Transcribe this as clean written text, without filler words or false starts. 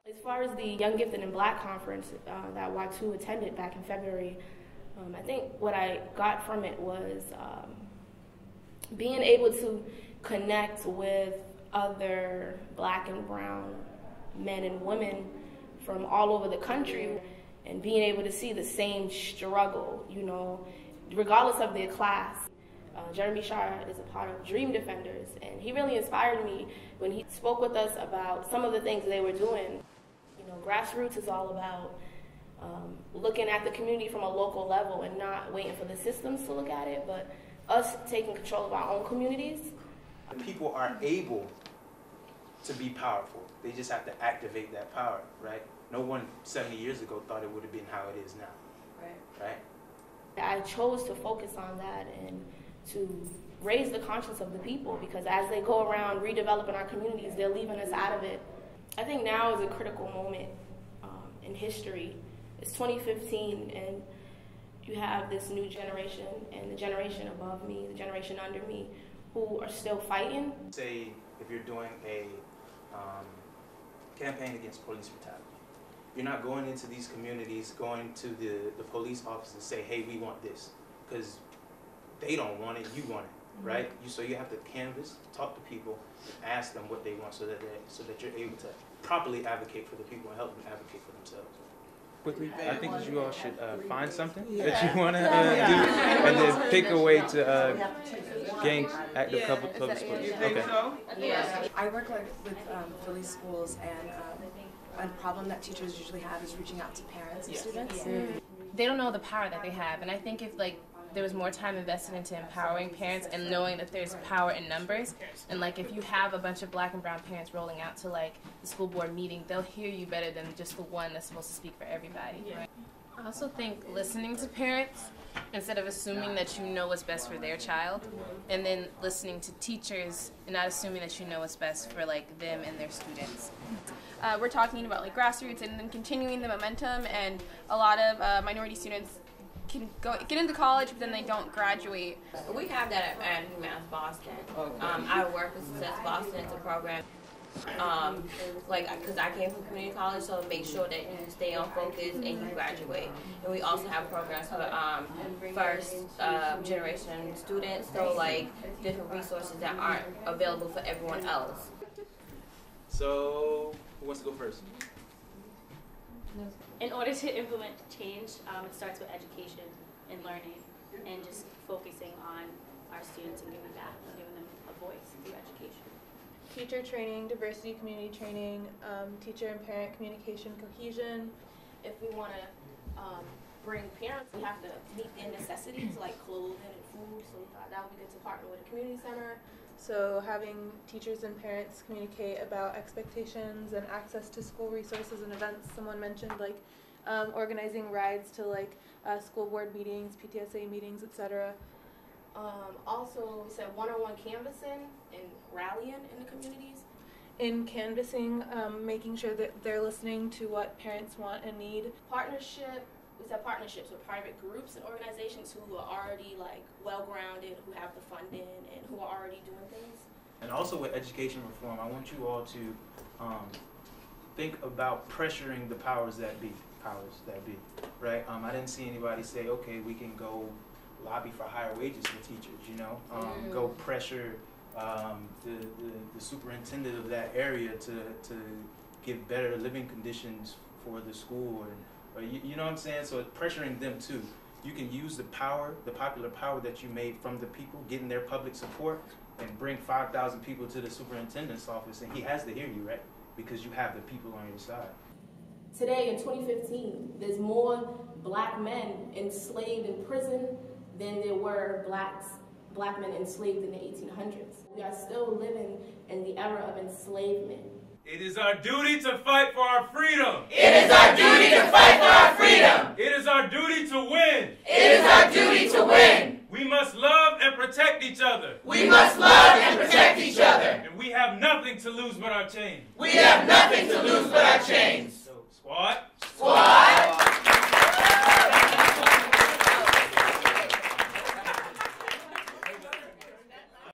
As far as the Young Gifted and Black conference that Y2 attended back in February, I think what I got from it was being able to connect with other Black and brown men and women from all over the country and being able to see the same struggle, you know, regardless of their class. Jeremy Shire is a part of Dream Defenders, and he really inspired me when he spoke with us about some of the things they were doing. You know, grassroots is all about looking at the community from a local level and not waiting for the systems to look at it, but us taking control of our own communities. People are able to be powerful. They just have to activate that power, right? No one 70 years ago thought it would have been how it is now, right? I chose to focus on that and to raise the conscience of the people, because as they go around redeveloping our communities, they're leaving us out of it. I think now is a critical moment in history. It's 2015, and you have this new generation and the generation above me, the generation under me, who are still fighting. Say if you're doing a campaign against police brutality, you're not going into these communities, going to the police officers and say, hey, we want this, because they don't want it, you want it, right? So you have to canvass, talk to people, ask them what they want so that you're able to properly advocate for the people and help them advocate for themselves. Quickly, I think that you all should find something that you want to do, and then pick a way to gain active public support. Okay. I work with Philly schools, and a problem that teachers usually have is reaching out to parents and students. They don't know the power that they have, and I think if there was more time invested into empowering parents and knowing that there's power in numbers, and if you have a bunch of Black and brown parents rolling out to the school board meeting, they'll hear you better than just the one that's supposed to speak for everybody. Right? I also think listening to parents instead of assuming that you know what's best for their child, and then listening to teachers and not assuming that you know what's best for them and their students. We're talking about grassroots and then continuing the momentum, and a lot of minority students can get into college, but then they don't graduate. We have that at UMass Boston. I work with Success Boston. It's a program, because I came from community college, so make sure that you stay on focus and you graduate. And we also have programs for first generation students, so different resources that aren't available for everyone else. So, who wants to go first? In order to implement change, it starts with education and learning, and just focusing on our students and giving back and giving them a voice through education. Teacher training, diversity community training, teacher and parent communication cohesion. If we want to bring parents, we have to meet their necessities like clothing and food, so we thought that would be good to partner with a community center. So having teachers and parents communicate about expectations and access to school resources and events. Someone mentioned organizing rides to school board meetings, PTSA meetings, etc. Also, we said one-on-one canvassing and rallying in the communities. In canvassing, making sure that they're listening to what parents want and need. We said partnerships with private groups and organizations who are already well-grounded, who have the funding, and who are already doing things. And also with education reform, I want you all to think about pressuring the powers that be, right? I didn't see anybody say, okay, we can go lobby for higher wages for teachers, go pressure the superintendent of that area to give better living conditions for the school, you know what I'm saying? So it's pressuring them too. You can use the power, the popular power that you made from the people, getting their public support, and bring 5,000 people to the superintendent's office, and he has to hear you, right? Because you have the people on your side. Today, in 2015, there's more Black men enslaved in prison than there were Black men enslaved in the 1800s. We are still living in the era of enslavement. It is our duty to fight for our freedom. It is our duty to fight for our freedom. It is our duty to win. It is our duty to win. We must love and protect each other. We must love and protect each other. And we have nothing to lose but our change. We have nothing to lose but our change.